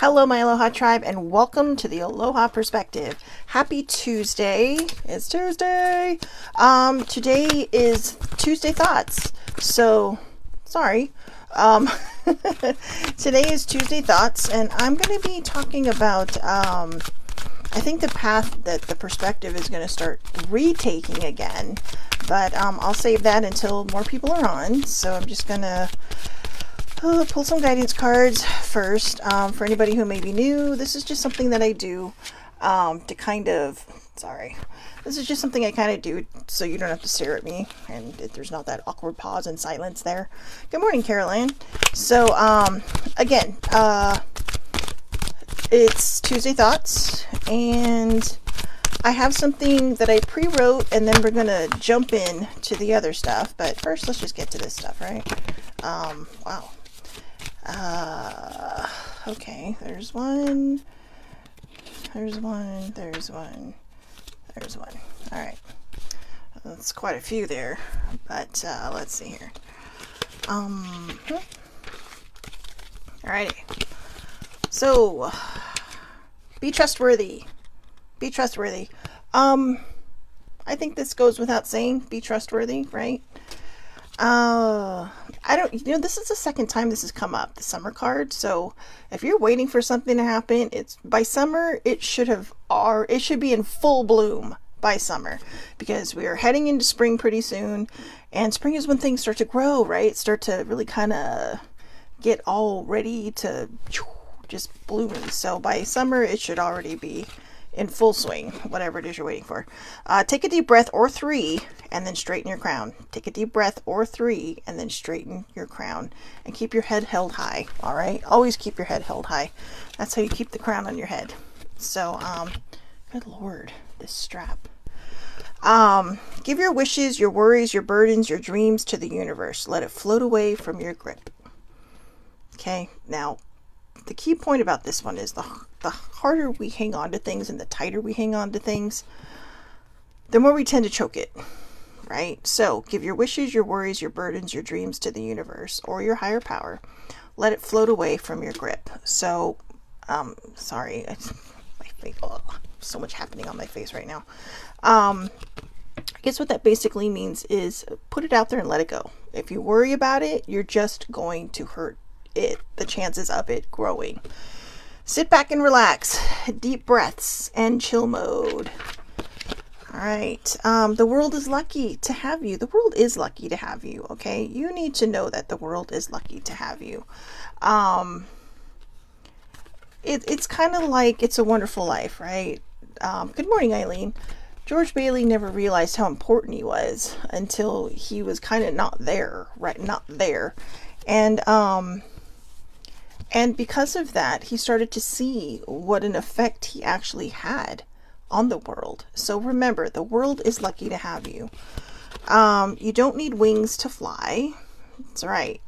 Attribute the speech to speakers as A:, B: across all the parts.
A: Hello, my Aloha tribe, and welcome to the Aloha Perspective. Happy Tuesday. It's Tuesday. Today is Tuesday Thoughts. So, sorry. Today is Tuesday Thoughts, and I'm going to be talking about, I think the path that the perspective is going to start retaking again. But I'll save that until more people are on. So I'm just going to pull some guidance cards first. For anybody who may be new, this is just something that I do to kind of, this is just something I kind of do so you don't have to stare at me and there's not that awkward pause and silence there. Good morning, Caroline. So, again, it's Tuesday Thoughts, and I have something that I pre-wrote, and then we're going to jump in to the other stuff. But first, let's just get to this stuff, right? Wow. Okay, there's one. Alright. That's quite a few there, but let's see here. Alrighty. So, be trustworthy. Be trustworthy. I think this goes without saying, be trustworthy, right? This is the second time this has come up, the summer card. So if you're waiting for something to happen, it's by summer, it should be in full bloom by summer, because we are heading into spring pretty soon, and spring is when things start to grow, right? Start to really kind of get all ready to just bloom. So by summer, it should already be in full swing, whatever it is you're waiting for. Take a deep breath, or 3, and then straighten your crown. Take a deep breath, or 3, and then straighten your crown. And keep your head held high, all right? Always keep your head held high. That's how you keep the crown on your head. So, good Lord, this strap. Give your wishes, your worries, your burdens, your dreams to the universe. Let it float away from your grip. Okay, now, the key point about this one is the harder we hang on to things and the tighter we hang on to things, the more we tend to choke it, right? So give your wishes, your worries, your burdens, your dreams to the universe or your higher power. Let it float away from your grip. So, sorry, my face, so much happening on my face right now. I guess what that basically means is put it out there and let it go. If you worry about it, you're just going to hurt the chances of it growing. Sit back and relax. Deep breaths and chill mode. All right. The world is lucky to have you. The world is lucky to have you. Okay. You need to know that the world is lucky to have you. It's kind of like It's a Wonderful Life, right? Good morning, Eileen. George Bailey never realized how important he was until he was kind of not there, right? Not there. And because of that, he started to see what an effect he actually had on the world. So remember, the world is lucky to have you. You don't need wings to fly. That's right.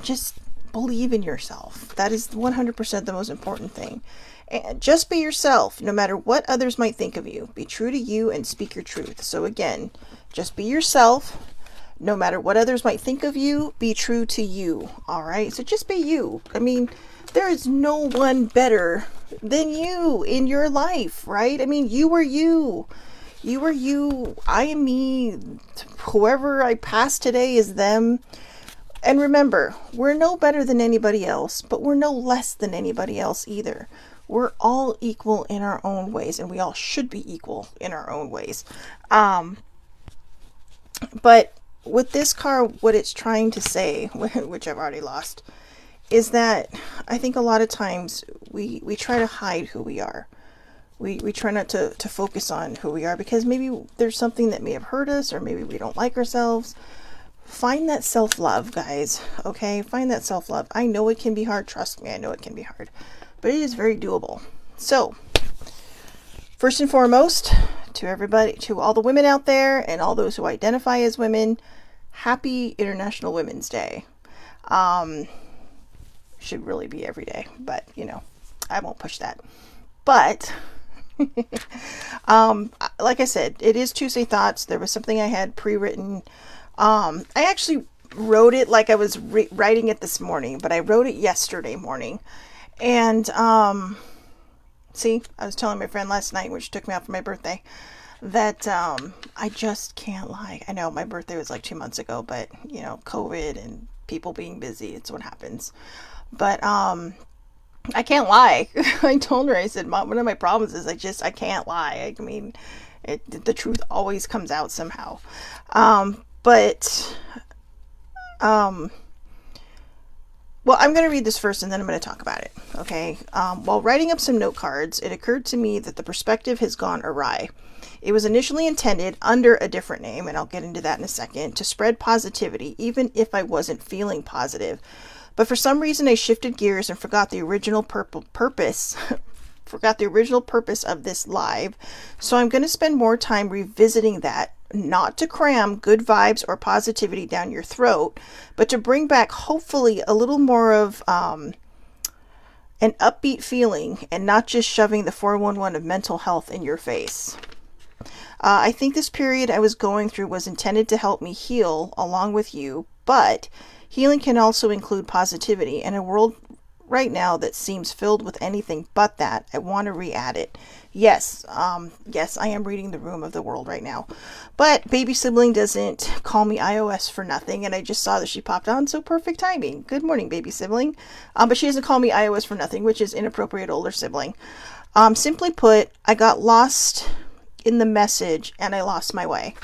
A: Just believe in yourself. That is 100% the most important thing. And just be yourself, no matter what others might think of you. Be true to you and speak your truth. So again, just be yourself. No matter what others might think of you, be true to you. All right. So just be you. I mean, there is no one better than you in your life, right? I mean, you are you. You are you. I am me. Whoever I pass today is them. And remember, we're no better than anybody else, but we're no less than anybody else either. We're all equal in our own ways, and we all should be equal in our own ways. But with this card, what it's trying to say, which I've already lost, is that I think a lot of times we try to hide who we are. We try not to focus on who we are because maybe there's something that may have hurt us, or maybe we don't like ourselves. Find that self-love, guys. Okay? Find that self-love. I know it can be hard. Trust me, I know it can be hard. But it is very doable. So, first and foremost, to everybody, to all the women out there and all those who identify as women, happy International Women's Day. Should really be every day, but I won't push that. But like I said, it is Tuesday Thoughts. There was something I had pre-written. I actually wrote it like I was writing it this morning, but I wrote it yesterday morning. And see, I was telling my friend last night when she took me out for my birthday that I just can't lie. I know my birthday was like 2 months ago, but you know, COVID and people being busy, it's what happens. But I can't lie. I told her, I said, Mom, one of my problems is I can't lie. I mean, the truth always comes out somehow. But well, I'm going to read this first and then I'm going to talk about it. Okay. While writing up some note cards, it occurred to me that the perspective has gone awry. It was initially intended under a different name, and I'll get into that in a second, to spread positivity, even if I wasn't feeling positive. But for some reason, I shifted gears and forgot the original purpose. Forgot the original purpose of this live. So I'm going to spend more time revisiting that, not to cram good vibes or positivity down your throat, but to bring back hopefully a little more of an upbeat feeling and not just shoving the 411 of mental health in your face. I think this period I was going through was intended to help me heal along with you, but healing can also include positivity. In a world right now that seems filled with anything but that, I want to re-add it. Yes, yes, I am reading the room of the world right now. But baby sibling doesn't call me iOS for nothing, and I just saw that she popped on, so perfect timing. Good morning, baby sibling. But she doesn't call me iOS for nothing, which is inappropriate older sibling. Simply put, I got lost in the message and I lost my way.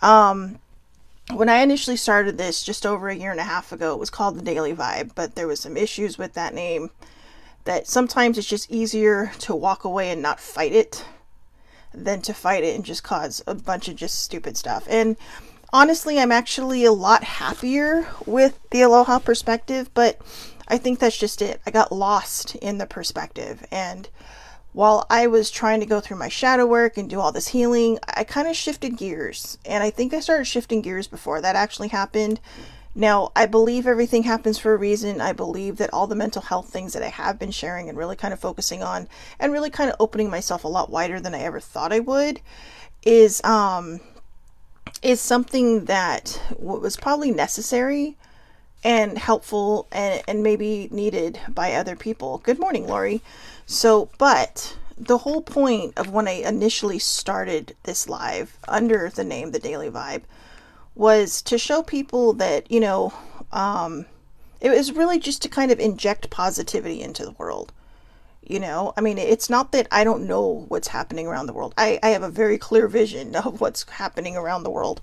A: When I initially started this just over a year and a half ago, it was called the Daily Vibe, but there was some issues with that name that sometimes it's just easier to walk away and not fight it than to fight it and just cause a bunch of just stupid stuff. And honestly, I'm actually a lot happier with the Aloha perspective, but I think that's just it. I got lost in the perspective, and while I was trying to go through my shadow work and do all this healing, I kind of shifted gears. And I think I started shifting gears before that actually happened. Now, I believe everything happens for a reason. I believe that all the mental health things that I have been sharing and really kind of focusing on and really kind of opening myself a lot wider than I ever thought I would is something that was probably necessary and helpful and maybe needed by other people. Good morning, Lori. So, but the whole point of when I initially started this live under the name The Daily Vibe was to show people that, you know, it was really just to kind of inject positivity into the world. You know, I mean, it's not that I don't know what's happening around the world. I have a very clear vision of what's happening around the world.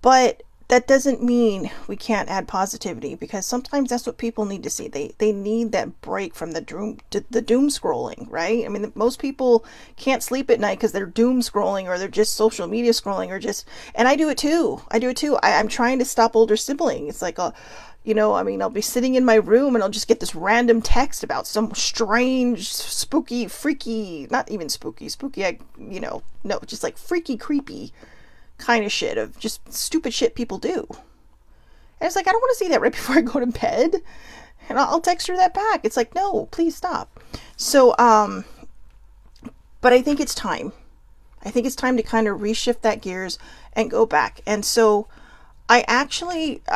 A: But that doesn't mean we can't add positivity, because sometimes that's what people need to see. They need that break from the doom scrolling, right? I mean, most people can't sleep at night because they're doom scrolling, or they're just social media scrolling, or just, and I do it too. I'm trying to stop older sibling. It's like you know, I mean, I'll be sitting in my room and I'll just get this random text about some strange, spooky, freaky, not even spooky, no, just like freaky, creepy kind of shit, of just stupid shit people do. And it's like, I don't want to see that right before I go to bed. And I'll text her that back. It's like, no, please stop. So, but I think it's time. I think it's time to kind of reshift that gears and go back. And so I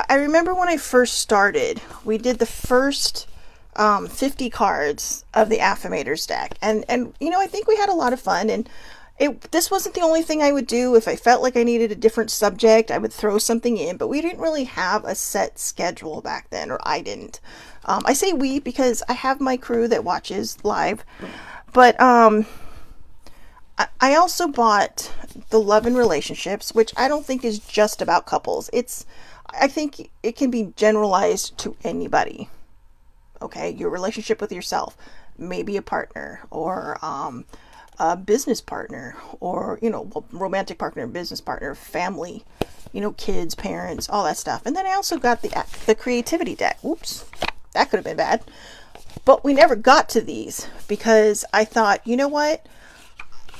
A: remember when I first started, we did the first 50 cards of the Affirmators deck. And you know, I think we had a lot of fun, and this wasn't the only thing I would do. If I felt like I needed a different subject, I would throw something in, but we didn't really have a set schedule back then, or I didn't. I say we because I have my crew that watches live, but I also bought the Love and Relationships, which I don't think is just about couples. I think it can be generalized to anybody. Okay, your relationship with yourself, maybe a partner, or a business partner, or, you know, romantic partner, business partner, family, you know, kids, parents, all that stuff. And then I also got the creativity deck. Oops, that could have been bad. But we never got to these because I thought, you know what?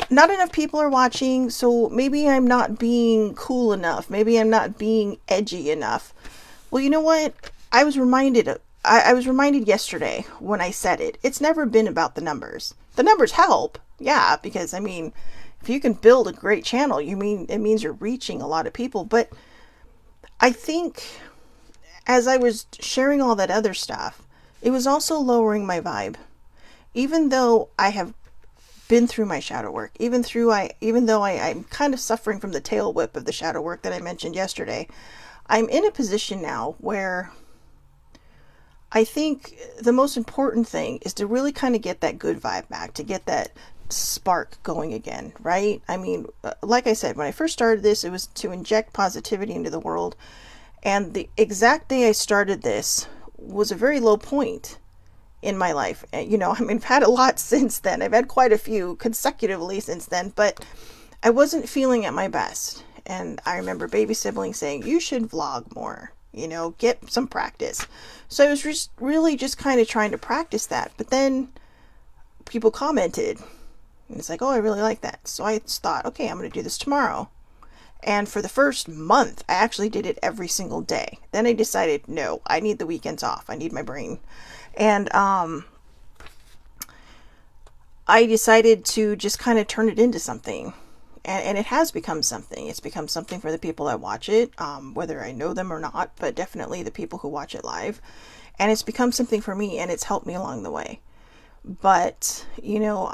A: Not enough people are watching, so maybe I'm not being cool enough. Maybe I'm not being edgy enough. Well, you know what? I was reminded yesterday when I said it. It's never been about the numbers. The numbers help, yeah, because I mean, if you can build a great channel, it means you're reaching a lot of people. But I think as I was sharing all that other stuff, it was also lowering my vibe. Even though I have been through my shadow work, even though I'm kind of suffering from the tail whip of the shadow work that I mentioned yesterday, I'm in a position now where I think the most important thing is to really kind of get that good vibe back, to get that spark going again, right? I mean, like I said, when I first started this, it was to inject positivity into the world. And the exact day I started this was a very low point in my life. You know, I mean, I've had a lot since then. I've had quite a few consecutively since then, but I wasn't feeling at my best. And I remember baby siblings saying, you should vlog more, you know, get some practice. So I was just really just kind of trying to practice that. But then people commented, and it's like, oh, I really like that. So I thought, okay, I'm going to do this tomorrow. And for the first month, I actually did it every single day. Then I decided, no, I need the weekends off. I need my brain. And I decided to just kind of turn it into something. And it has become something. It's become something for the people that watch it, whether I know them or not, but definitely the people who watch it live. And it's become something for me, and it's helped me along the way. But, you know,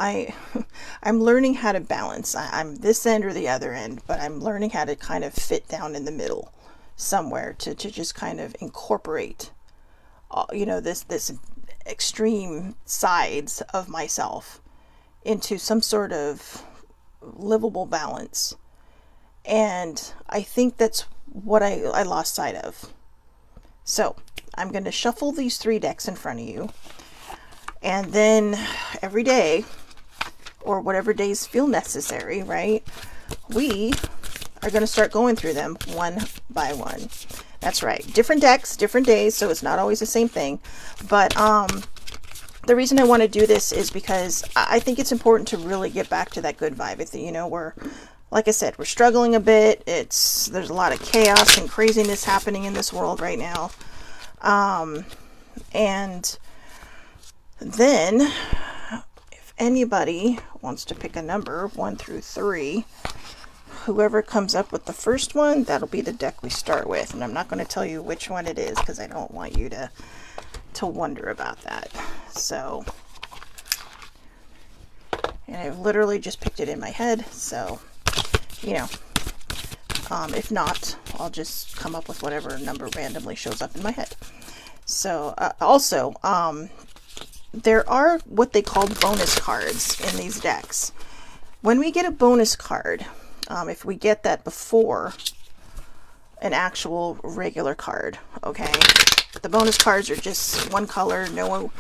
A: I'm learning how to balance. I'm this end or the other end, but I'm learning how to kind of fit down in the middle somewhere to just kind of incorporate, you know, this extreme sides of myself into some sort of livable balance. And I think that's what I lost sight of. So I'm going to shuffle these 3 decks in front of you. And then every day, or whatever days feel necessary, right, we are going to start going through them one by one. That's right. Different decks, different days, so it's not always the same thing. But the reason I want to do this is because I think it's important to really get back to that good vibe. You know, like I said, we're struggling a bit. There's a lot of chaos and craziness happening in this world right now. And then, if anybody wants to pick a number, 1 through 3, whoever comes up with the first one, that'll be the deck we start with. And I'm not going to tell you which one it is because I don't want you to wonder about that. So, and I've literally just picked it in my head. So, you know, if not, I'll just come up with whatever number randomly shows up in my head. So, also, there are what they call bonus cards in these decks. When we get a bonus card, if we get that before an actual regular card, okay, the bonus cards are just one color, no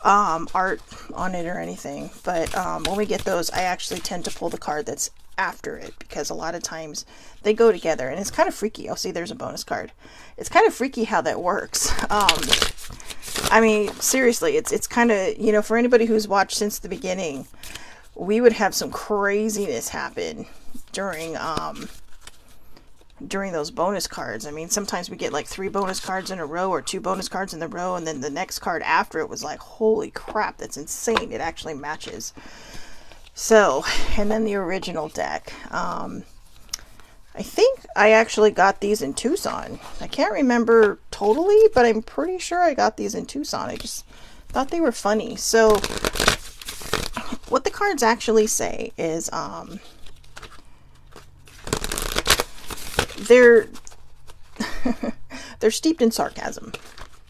A: art on it or anything. But when we get those, I actually tend to pull the card that's after it, because a lot of times they go together, and it's kind of freaky. Oh, see, there's a bonus card. It's kind of freaky how that works. I mean, seriously, it's kind of, you know, for anybody who's watched since the beginning, we would have some craziness happen during those bonus cards. I mean, sometimes we get like 3 bonus cards in a row or 2 bonus cards in a row, and then the next card after it was like, holy crap, that's insane. It actually matches. So, and then the original deck. I think I actually got these in Tucson. I can't remember totally, but I'm pretty sure I got these in Tucson. I just thought they were funny. So, what the cards actually say is, they're steeped in sarcasm.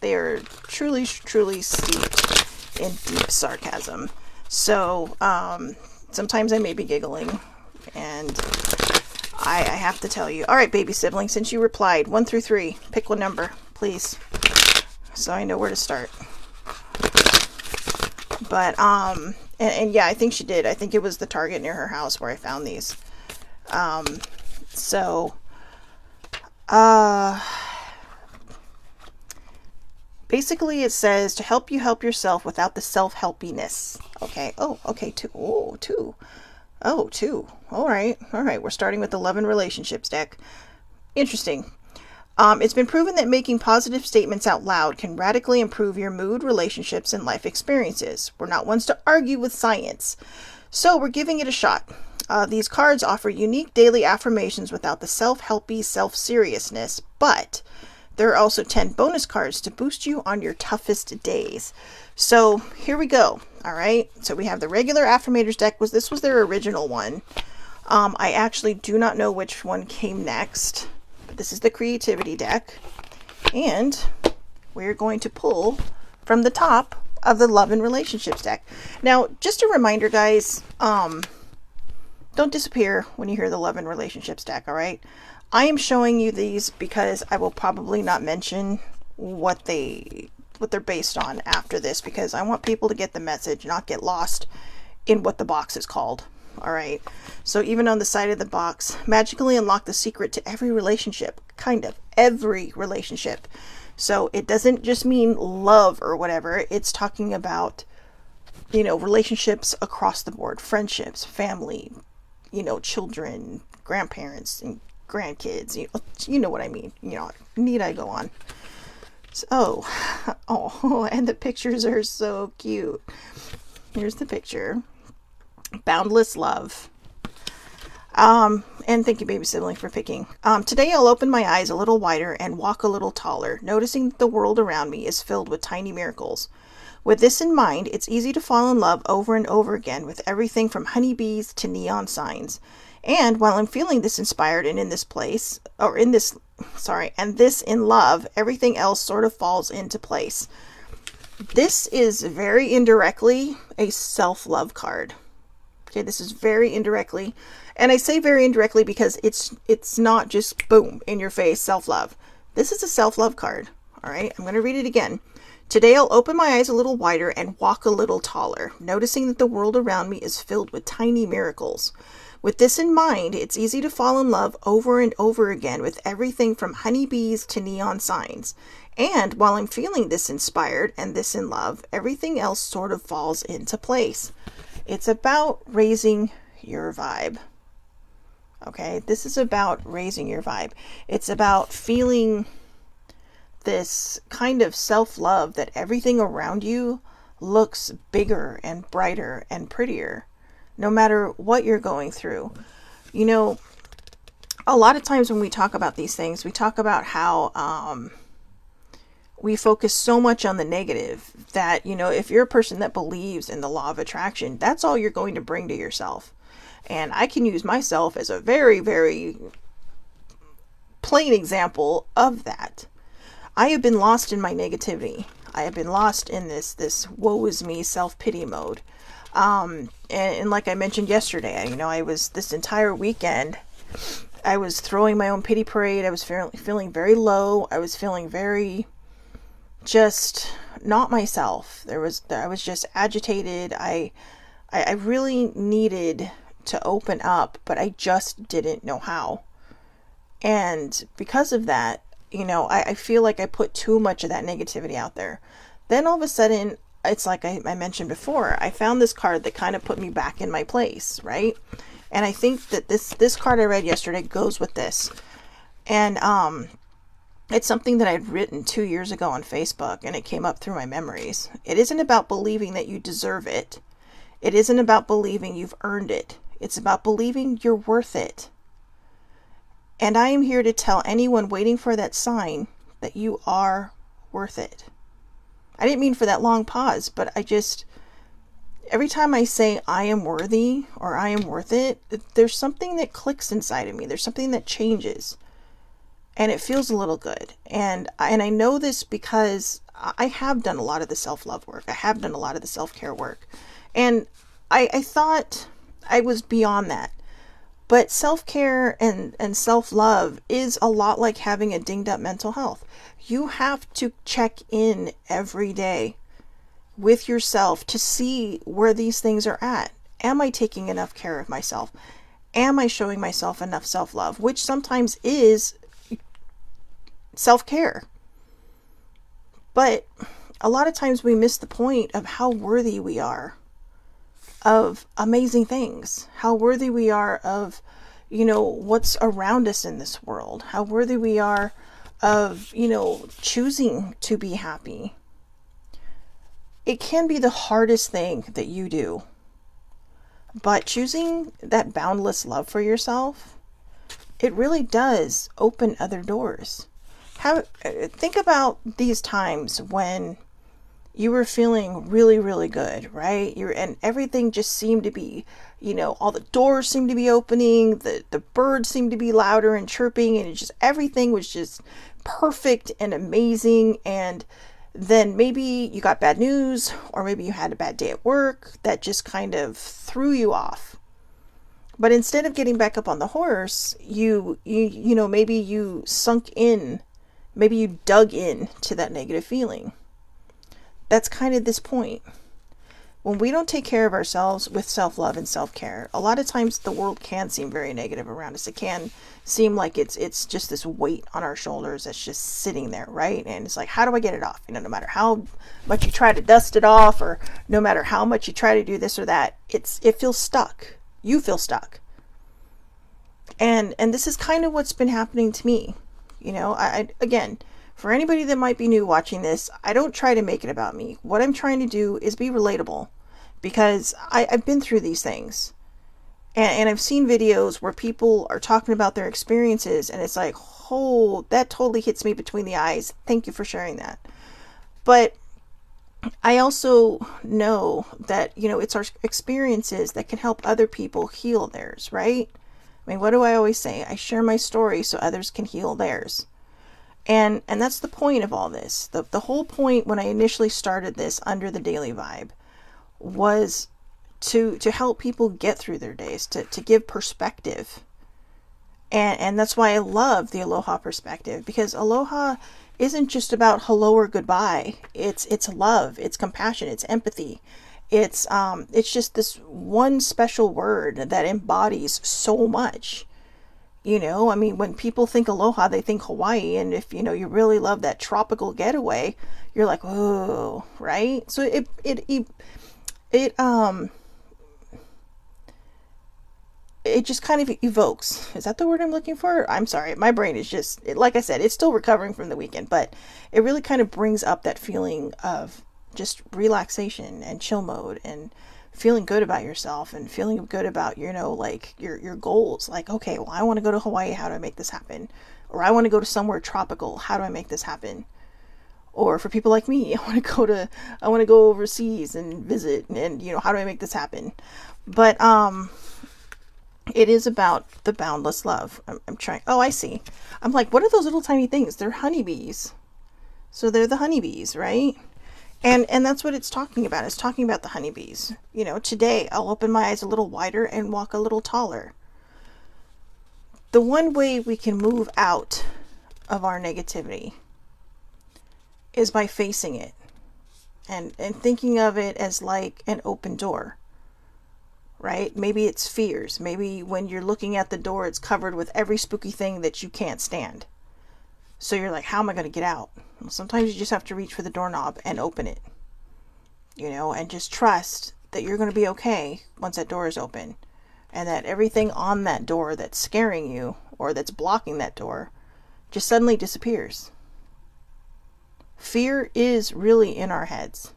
A: They are truly, truly steeped in deep sarcasm. So, sometimes I may be giggling, and I have to tell you. All right, baby sibling, since you replied, 1 through 3, pick one number, please, so I know where to start. But, and yeah, I think she did. I think it was the Target near her house where I found these. Basically it says to help you help yourself without the self-helpiness. Okay. Oh, okay. 2. Oh, 2. Oh, 2. All right. We're starting with the Love and Relationships deck. Interesting. It's been proven that making positive statements out loud can radically improve your mood, relationships, and life experiences. We're not ones to argue with science, so we're giving it a shot. These cards offer unique daily affirmations without the self-helpy self-seriousness, but there are also 10 bonus cards to boost you on your toughest days. So here we go. All right. So we have the regular Affirmators deck. This was their original one. I actually do not know which one came next, but this is the creativity deck. And we're going to pull from the top of the love and relationships deck. Now, just a reminder, guys, don't disappear when you hear the love and relationships deck, all right? I am showing you these because I will probably not mention what they're based on after this, because I want people to get the message, not get lost in what the box is called. All right. So even on the side of the box, magically unlock the secret to every relationship, kind of every relationship. So it doesn't just mean love or whatever. It's talking about, relationships across the board, friendships, family, children, grandparents, and grandkids. You know what I mean. Need I go on? So, and the pictures are so cute. Here's the picture. Boundless love. And thank you, baby sibling, for picking. Today I'll open my eyes a little wider and walk a little taller, noticing that the world around me is filled with tiny miracles. With this in mind, it's easy to fall in love over and over again with everything from honeybees to neon signs. And while I'm feeling this inspired and this in love, everything else sort of falls into place. This is very indirectly a self-love card. Okay, this is very indirectly, and I say very indirectly because it's not just boom in your face self-love. This is a self-love card. All right, I'm going to read it again. Today I'll open my eyes a little wider and walk a little taller, noticing that the world around me is filled with tiny miracles. With this in mind, it's easy to fall in love over and over again with everything from honeybees to neon signs. And while I'm feeling this inspired and this in love, everything else sort of falls into place. It's about raising your vibe. Okay, this is about raising your vibe. It's about feeling this kind of self-love that everything around you looks bigger and brighter and prettier, no matter what you're going through. A lot of times when we talk about these things, we talk about how we focus so much on the negative that, if you're a person that believes in the law of attraction, that's all you're going to bring to yourself. And I can use myself as a very, very plain example of that. I have been lost in my negativity. I have been lost in this woe is me self-pity mode. And like I mentioned yesterday, I was this entire weekend, I was throwing my own pity parade. I was feeling very low. I was feeling very just not myself. I was just agitated. I really needed to open up, but I just didn't know how. And because of that, I feel like I put too much of that negativity out there. Then all of a sudden, it's like I mentioned before, I found this card that kind of put me back in my place, right? And I think that this card I read yesterday goes with this. And it's something that I'd written 2 years ago on Facebook, and it came up through my memories. It isn't about believing that you deserve it. It isn't about believing you've earned it. It's about believing you're worth it. And I am here to tell anyone waiting for that sign that you are worth it. I didn't mean for that long pause, but every time I say I am worthy or I am worth it, there's something that clicks inside of me. There's something that changes. And it feels a little good. And I know this because I have done a lot of the self-love work. I have done a lot of the self-care work. And I thought I was beyond that. But self-care and self-love is a lot like having a dinged up mental health. You have to check in every day with yourself to see where these things are at. Am I taking enough care of myself? Am I showing myself enough self-love? Which sometimes is self-care. But a lot of times we miss the point of how worthy we are of amazing things, how worthy we are of, what's around us in this world, how worthy we are of, choosing to be happy. It can be the hardest thing that you do, but choosing that boundless love for yourself, it really does open other doors. think about these times when you were feeling really, really good, right? And everything just seemed to be, all the doors seemed to be opening, the birds seemed to be louder and chirping, and everything was just perfect and amazing. And then maybe you got bad news, or maybe you had a bad day at work that just kind of threw you off. But instead of getting back up on the horse, maybe you sunk in, maybe you dug in to that negative feeling. That's kind of this point. When we don't take care of ourselves with self-love and self-care, a lot of times the world can seem very negative around us. It can seem like it's just this weight on our shoulders that's just sitting there, right? And it's like, how do I get it off? No matter how much you try to dust it off, or no matter how much you try to do this or that, it feels stuck. You feel stuck. And this is kind of what's been happening to me. Again, for anybody that might be new watching this, I don't try to make it about me. What I'm trying to do is be relatable, because I've been through these things. And I've seen videos where people are talking about their experiences, and it's like, oh, that totally hits me between the eyes. Thank you for sharing that. But I also know that, it's our experiences that can help other people heal theirs, right? I mean, what do I always say? I share my story so others can heal theirs. And that's the point of all this. The whole point when I initially started this under the Daily Vibe was to help people get through their days, to give perspective. And that's why I love the Aloha perspective, because Aloha isn't just about hello or goodbye. It's love, it's compassion, it's empathy. It's just this one special word that embodies so much. When people think aloha, they think Hawaii. And if, you really love that tropical getaway, you're like, oh, right? So it just kind of evokes, is that the word I'm looking for? I'm sorry. My brain is just, like I said, it's still recovering from the weekend, but it really kind of brings up that feeling of just relaxation and chill mode, and feeling good about yourself, and feeling good about, your goals. Like, okay, well, I want to go to Hawaii. How do I make this happen? Or I want to go to somewhere tropical. How do I make this happen? Or for people like me, I want to go overseas and visit, and, how do I make this happen? But, it is about the boundless love. I'm trying. Oh, I see. I'm like, what are those little tiny things? They're honeybees. So they're the honeybees, right? And that's what it's talking about. It's talking about the honeybees. Today I'll open my eyes a little wider and walk a little taller. The one way we can move out of our negativity is by facing it and thinking of it as like an open door, right? Maybe it's fears. Maybe when you're looking at the door, it's covered with every spooky thing that you can't stand. So you're like, how am I going to get out? Well, sometimes you just have to reach for the doorknob and open it, and just trust that you're going to be okay once that door is open, and that everything on that door that's scaring you or that's blocking that door just suddenly disappears. Fear is really in our heads.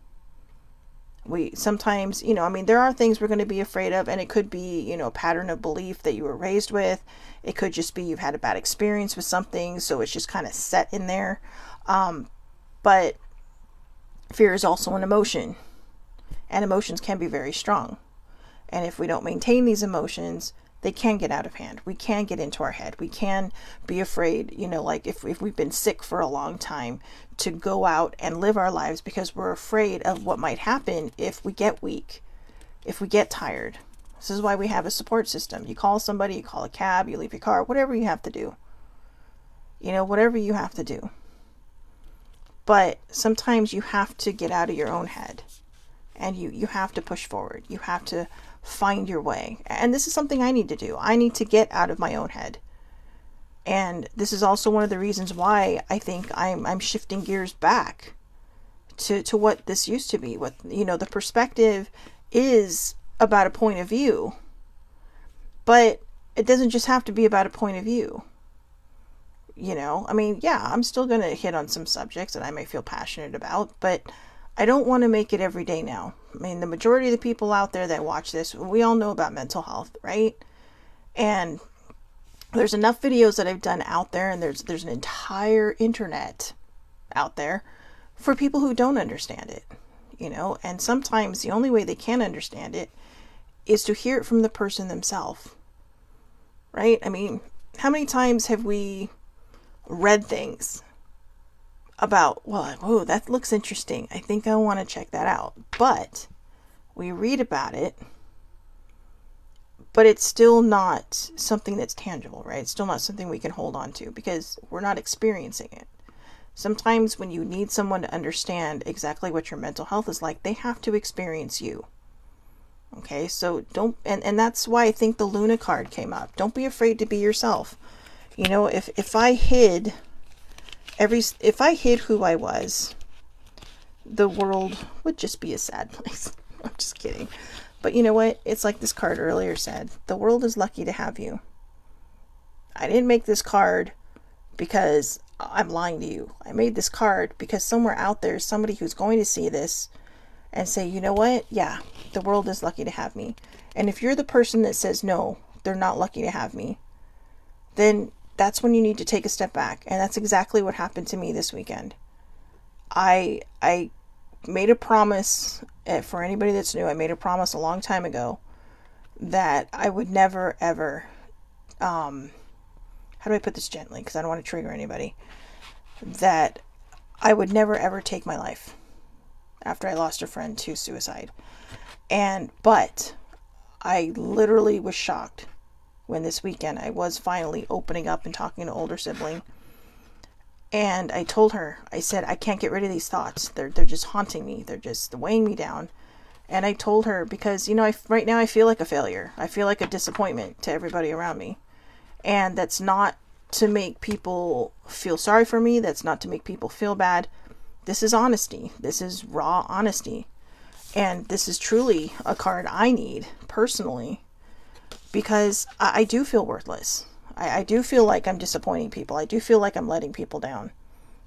A: We sometimes, there are things we're going to be afraid of, and it could be, a pattern of belief that you were raised with. It could just be you've had a bad experience with something, so it's just kind of set in there. But fear is also an emotion, and emotions can be very strong. And if we don't maintain these emotions, they can get out of hand. We can get into our head. We can be afraid, like if we've been sick for a long time, to go out and live our lives because we're afraid of what might happen if we get weak, if we get tired. This is why we have a support system. You call somebody, you call a cab, you leave your car, whatever you have to do. Whatever you have to do. But sometimes you have to get out of your own head, and you have to push forward. You have to find your way. And this is something I need to do. I need to get out of my own head. And this is also one of the reasons why I think I'm shifting gears back to what this used to be. What, the perspective is about a point of view, but it doesn't just have to be about a point of view. I'm still going to hit on some subjects that I may feel passionate about, but I don't want to make it every day now. The majority of the people out there that watch this, we all know about mental health, right? And There's enough videos that I've done out there, and there's an entire internet out there for people who don't understand it, and sometimes the only way they can understand it is to hear it from the person themselves, right? I mean, how many times have we read things about, well, oh, that looks interesting, I think I want to check that out, but we read about it, but it's still not something that's tangible, right? It's still not something we can hold on to because we're not experiencing it. Sometimes when you need someone to understand exactly what your mental health is like, they have to experience you. Okay, so don't, and that's why I think the Luna card came up. Don't be afraid to be yourself. If I hid who I was, the world would just be a sad place. I'm just kidding. But you know what? It's like this card earlier said, the world is lucky to have you. I didn't make this card because I'm lying to you. I made this card because somewhere out there is somebody who's going to see this and say, you know what? Yeah, the world is lucky to have me. And if you're the person that says, no, they're not lucky to have me, then that's when you need to take a step back. And that's exactly what happened to me this weekend. I made a promise, for anybody that's new, I made a promise a long time ago that I would never, ever, how do I put this gently? Because I don't want to trigger anybody. That I would never, ever take my life after I lost a friend to suicide. But I literally was shocked when this weekend I was finally opening up and talking to an older sibling. And I told her, I said, I can't get rid of these thoughts. They're just haunting me. They're just weighing me down. And I told her because, right now I feel like a failure. I feel like a disappointment to everybody around me. And that's not to make people feel sorry for me. That's not to make people feel bad. This is honesty. This is raw honesty. And this is truly a card I need personally because I do feel worthless. I do feel like I'm disappointing people. I do feel like I'm letting people down.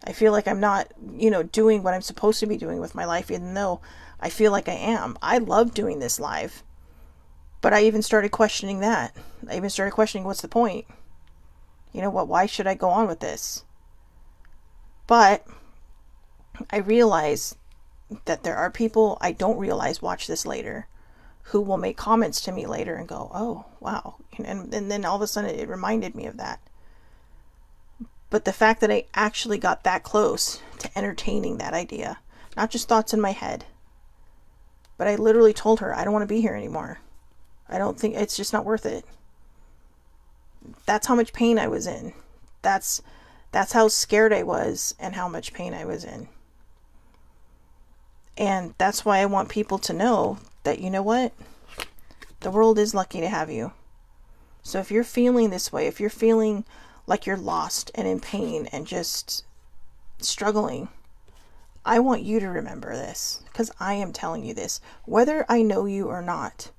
A: I feel like I'm not, doing what I'm supposed to be doing with my life, even though I feel like I am. I love doing this live. But I even started questioning that. I even started questioning, what's the point? Why should I go on with this? But I realize that there are people I don't realize watch this later who will make comments to me later and go, oh, wow. And then all of a sudden it reminded me of that. But the fact that I actually got that close to entertaining that idea, not just thoughts in my head, but I literally told her, I don't want to be here anymore. I don't think, it's just not worth it. That's how much pain I was in. That's how scared I was and how much pain I was in. And that's why I want people to know that, you know what? The world is lucky to have you. So if you're feeling this way, if you're feeling like you're lost and in pain and just struggling, I want you to remember this because I am telling you this. Whether I know you or not,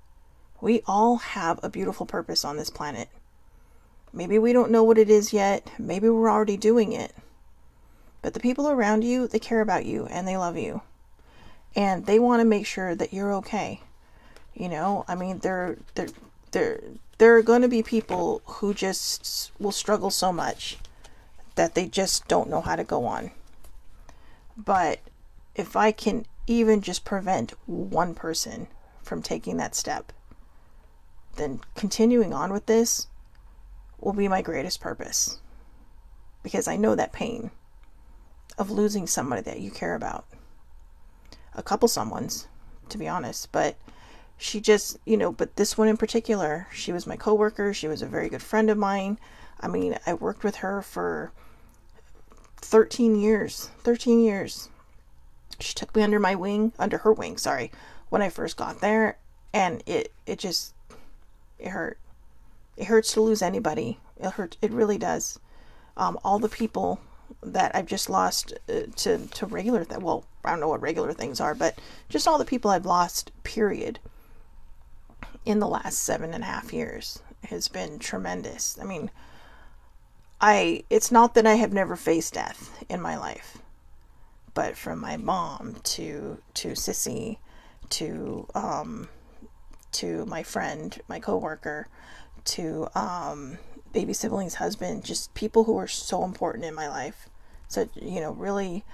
A: we all have a beautiful purpose on this planet. Maybe we don't know what it is yet. Maybe we're already doing it. But the people around you, they care about you and they love you. And they want to make sure that you're okay. I mean, there are going to be people who just will struggle so much that they just don't know how to go on. But if I can even just prevent one person from taking that step, then continuing on with this will be my greatest purpose. Because I know that pain of losing somebody that you care about. A couple someones, to be honest, but she just, but this one in particular, she was my coworker. She was a very good friend of mine. I mean, I worked with her for 13 years. She took me under her wing, when I first got there. And it hurt. It hurts to lose anybody. It really does. All the people that I've just lost to regular well, I don't know what regular things are, but just all the people I've lost, period, in the last 7.5 years has been tremendous. I mean, it's not that I have never faced death in my life, but from my mom to Sissy to my friend, my coworker, to baby siblings, husband, just people who are so important in my life. So, really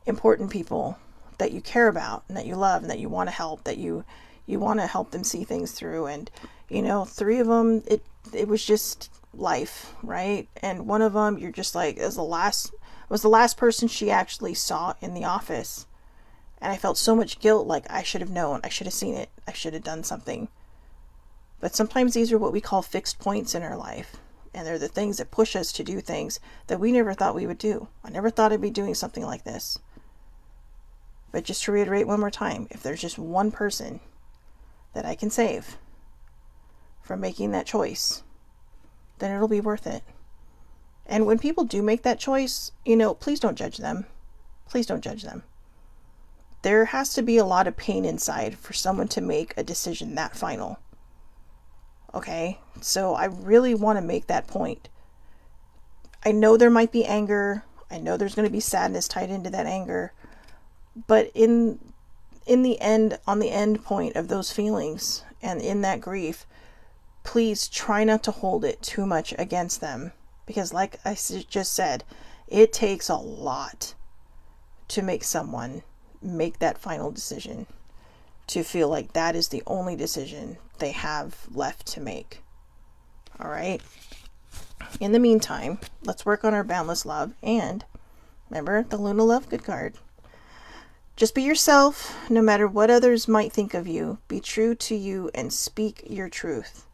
A: important people that you care about and that you love and that you want to help, that you want to help them see things through. And, 3 of them, it was just life, right? And one of them, you're just like, was the last person she actually saw in the office. And I felt so much guilt, like I should have known, I should have seen it, I should have done something. But sometimes these are what we call fixed points in our life. And they're the things that push us to do things that we never thought we would do. I never thought I'd be doing something like this. But just to reiterate one more time, if there's just one person that I can save from making that choice, then it'll be worth it. And when people do make that choice, please don't judge them. Please don't judge them. There has to be a lot of pain inside for someone to make a decision that final. Okay? So I really want to make that point. I know there might be anger. I know there's going to be sadness tied into that anger. But in the end, on the end point of those feelings and in that grief, please try not to hold it too much against them. Because like I just said, it takes a lot to make someone make that final decision, to feel like that is the only decision they have left to make. All right. In the meantime, let's work on our boundless love. And remember the Luna Love Good card. Just be yourself, no matter what others might think of you. Be true to you and speak your truth.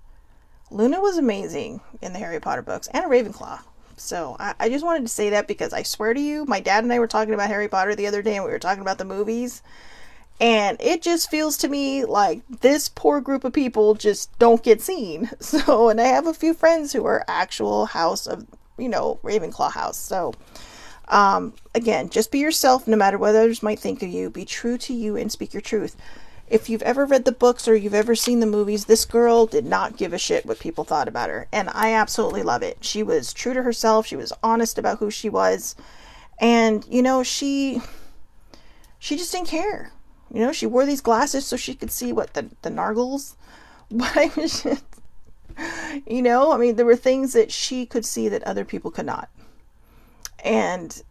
A: Luna was amazing in the Harry Potter books, and a Ravenclaw. So I just wanted to say that because I swear to you, my dad and I were talking about Harry Potter the other day, and we were talking about the movies. And it just feels to me like this poor group of people just don't get seen. So, and I have a few friends who are actual House of, Ravenclaw house. So, again, just be yourself no matter what others might think of you. Be true to you and speak your truth. If you've ever read the books or you've ever seen the movies, this girl did not give a shit what people thought about her. And I absolutely love it. She was true to herself. She was honest about who she was. And, she just didn't care. She wore these glasses so she could see the Nargles. But I was just, there were things that she could see that other people could not. And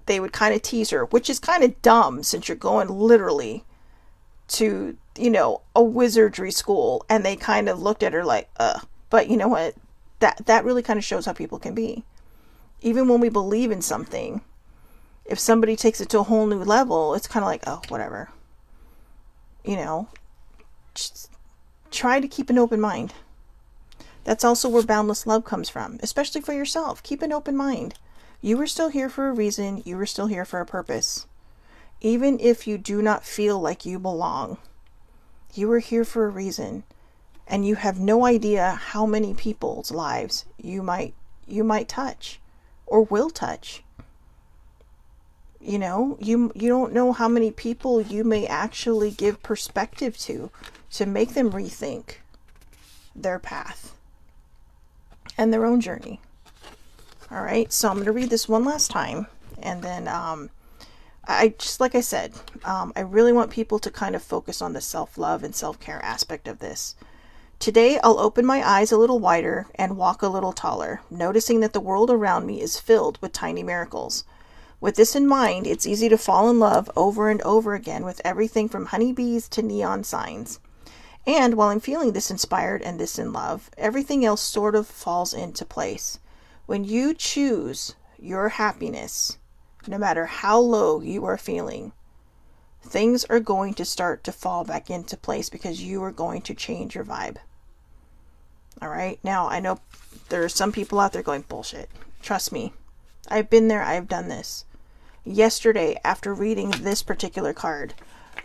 A: they would kind of tease her, which is kind of dumb since you're going literally to, a wizardry school. And they kind of looked at her like, But you know what? That really kind of shows how people can be. Even when we believe in something, if somebody takes it to a whole new level, it's kind of like, oh, whatever. Just try to keep an open mind. That's also where boundless love comes from, especially for yourself. Keep an open mind. You were still here for a reason. You were still here for a purpose. Even if you do not feel like you belong, you were here for a reason. And you have no idea how many people's lives you might touch or will touch. You don't know how many people you may actually give perspective to make them rethink their path and their own journey. All right, so I'm going to read this one last time, and then I just, like I said, I really want people to kind of focus on the self-love and self-care aspect of this. Today, I'll open my eyes a little wider and walk a little taller, noticing that the world around me is filled with tiny miracles. With this in mind, it's easy to fall in love over and over again with everything from honeybees to neon signs. And while I'm feeling this inspired and this in love, everything else sort of falls into place. When you choose your happiness, no matter how low you are feeling, things are going to start to fall back into place because you are going to change your vibe. All right. Now, I know there are some people out there going, bullshit. Trust me. I've been there. I've done this. Yesterday, after reading this particular card,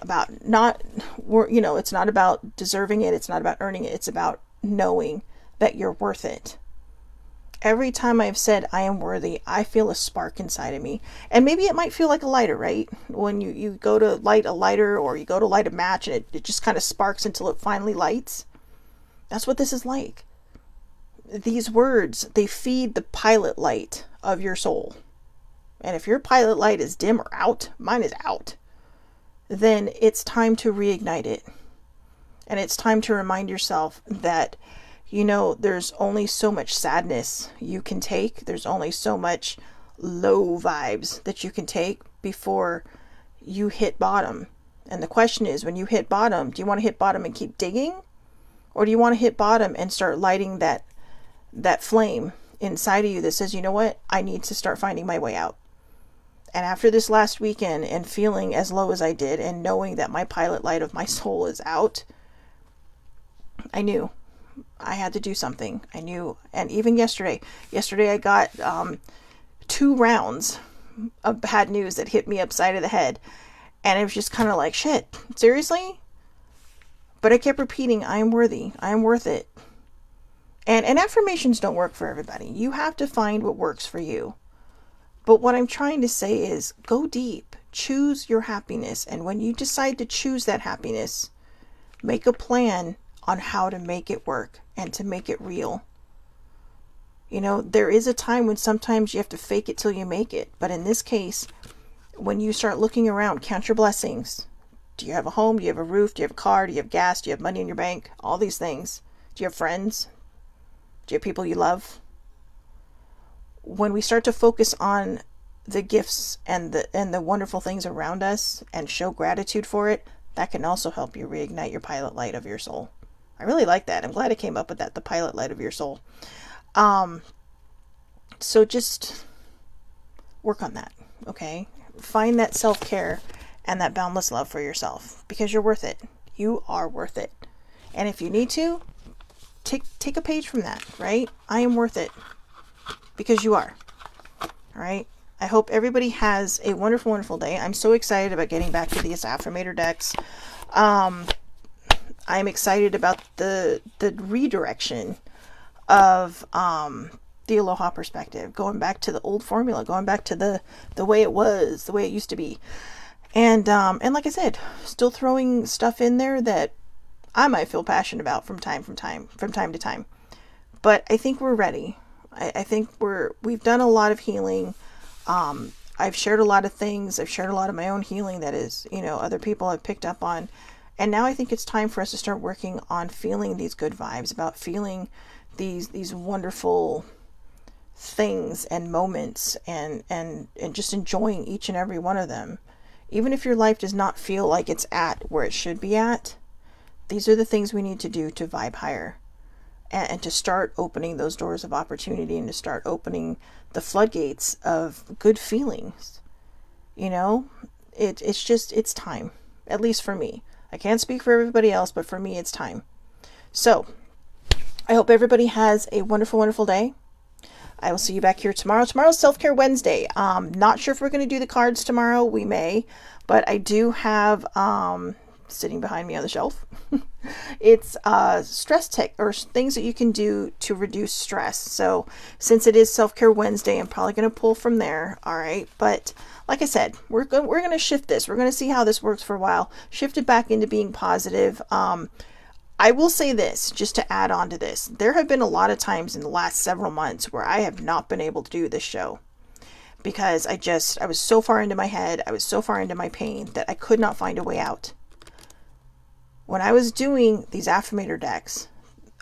A: about it's not about deserving it. It's not about earning it. It's about knowing that you're worth it. Every time I've said I am worthy, I feel a spark inside of me. And maybe it might feel like a lighter, right? When you go to light a lighter or you go to light a match and it just kind of sparks until it finally lights. That's what this is like. These words, they feed the pilot light of your soul. And if your pilot light is dim or out, mine is out, then it's time to reignite it. And it's time to remind yourself that You know, there's only so much sadness you can take. There's only so much low vibes that you can take before you hit bottom. And the question is, when you hit bottom, do you want to hit bottom and keep digging? Or do you want to hit bottom and start lighting that flame inside of you that says, you know what, I need to start finding my way out. And after this last weekend and feeling as low as I did and knowing that my pilot light of my soul is out, I knew I had to do something. I knew. And even yesterday I got 2 rounds of bad news that hit me upside of the head. And it was just kind of like, shit, seriously? But I kept repeating, I am worthy. I am worth it. And affirmations don't work for everybody. You have to find what works for you. But what I'm trying to say is, go deep. Choose your happiness. And when you decide to choose that happiness, make a plan on how to make it work and to make it real. You know, there is a time when sometimes you have to fake it till you make it. But in this case, when you start looking around, count your blessings. Do you have a home? Do you have a roof? Do you have a car? Do you have gas? Do you have money in your bank? All these things. Do you have friends? Do you have people you love? When we start to focus on the gifts and the wonderful things around us and show gratitude for it, that can also help you reignite your pilot light of your soul. I really like that. I'm glad I came up with that, the pilot light of your soul. So just work on that, okay? Find that self-care and that boundless love for yourself, because you're worth it. You are worth it. And if you need to, take a page from that, right? I am worth it, because you are. All right? I hope everybody has a wonderful, wonderful day. I'm so excited about getting back to these affirmator decks. I'm excited about the redirection of the Aloha perspective, going back to the old formula, going back to the way it was, the way it used to be. And like I said, still throwing stuff in there that I might feel passionate about from time to time. But I think we're ready. I think we've done a lot of healing. I've shared a lot of things. I've shared a lot of my own healing that is, other people have picked up on. And now I think it's time for us to start working on feeling these good vibes, about feeling these wonderful things and moments and just enjoying each and every one of them. Even if your life does not feel like it's at where it should be at, these are the things we need to do to vibe higher and to start opening those doors of opportunity and to start opening the floodgates of good feelings. It's time, at least for me. I can't speak for everybody else, but for me, it's time. So I hope everybody has a wonderful, wonderful day. I will see you back here tomorrow. Tomorrow's Self-Care Wednesday. Not sure if we're going to do the cards tomorrow. We may, but I do have, sitting behind me on the shelf, it's stress tech or things that you can do to reduce stress. So since it is Self-Care Wednesday, I'm probably going to pull from there. All right. But like I said, we're going to shift this. We're going to see how this works for a while. Shift it back into being positive. I will say this, just to add on to this. There have been a lot of times in the last several months where I have not been able to do this show because I was so far into my head, I was so far into my pain that I could not find a way out. When I was doing these affirmator decks,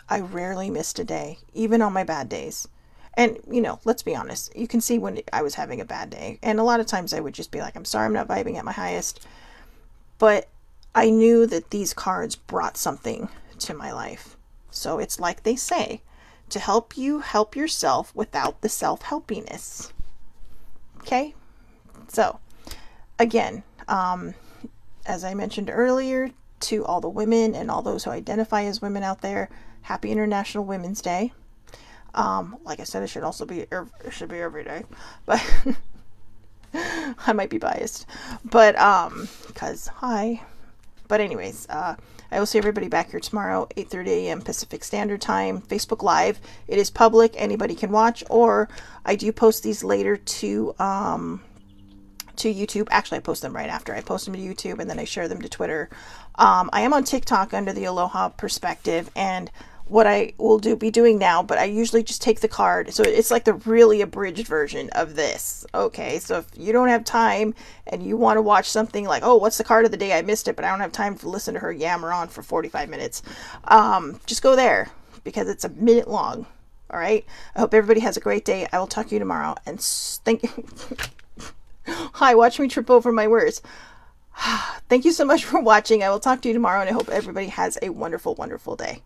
A: I rarely missed a day, even on my bad days. And, let's be honest, you can see when I was having a bad day. And a lot of times I would just be like, I'm sorry, I'm not vibing at my highest. But I knew that these cards brought something to my life. So it's like they say, to help you help yourself without the self-helpiness. Okay? So, again, as I mentioned earlier, to all the women and all those who identify as women out there, happy International Women's Day. Like I said, it should be every day, but I might be biased, but but anyways, I will see everybody back here tomorrow, 8:30 a.m. Pacific Standard Time, Facebook Live. It is public, anybody can watch, or I do post these later to YouTube. Actually, I post them right after. I post them to YouTube and then I share them to Twitter. I am on TikTok under the Aloha Perspective, and what I will be doing now, but I usually just take the card. So it's like the really abridged version of this. Okay, so if you don't have time and you want to watch something like, oh, what's the card of the day? I missed it, but I don't have time to listen to her yammer on for 45 minutes. Just go there. because it's a minute long. All right. I hope everybody has a great day. I will talk to you tomorrow. And thank you. Hi, watch me trip over my words. Thank you so much for watching. I will talk to you tomorrow, and I hope everybody has a wonderful, wonderful day.